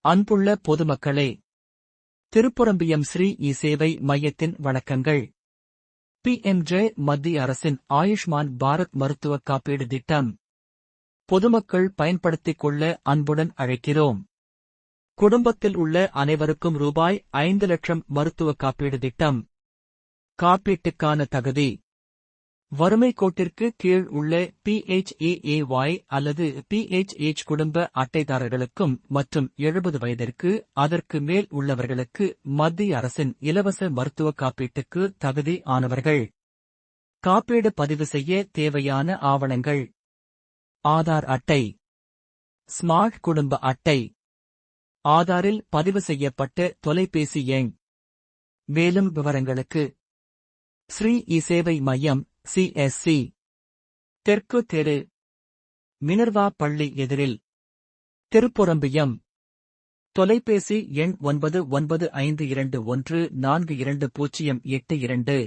அன்புள்ள பொதுமக்களே, திருப்புரம்பியம் ஸ்ரீ இ-சேவை மையத்தின் வணக்கங்கள். PMJ மத்திய அரசின் ஆயுஷ்மான் பாரத் மருத்துவக் காப்பீடு திட்டம் பொதுமக்கள் பயன்படுத்திக் கொள்ள அன்புடன் அழைக்கிறோம். குடும்பத்தில் உள்ள அனைவருக்கும் ரூபாய் 5 லட்சம் மருத்துவ காப்பீடு திட்டம். காப்பீட்டுக்கான தகுதி: வறுமை கோட்டிற்கு கீழ் உள்ள PHAAY அல்லது PHH குடும்ப அட்டைதாரர்களுக்கும் மற்றும் 70 வயதிற்கு அதற்கு மேல் உள்ளவர்களுக்கு மத்திய அரசின் இலவச மருத்துவ காப்பீட்டுக்கு தகுதி ஆனவர்கள். காப்பீடு பதிவு செய்ய தேவையான ஆவணங்கள்: ஆதார் அட்டை, ஸ்மார்ட் குடும்ப அட்டை, ஆதாரில் பதிவு செய்யப்பட்ட தொலைபேசி எண். மேலும் விவரங்களுக்கு ஸ்ரீ இ-சேவை மையம், CSC, தெற்கு தெரு, மினர்வா பள்ளி எதிரில், திருப்புரம்பியம். தொலைபேசி எண் 9952142082.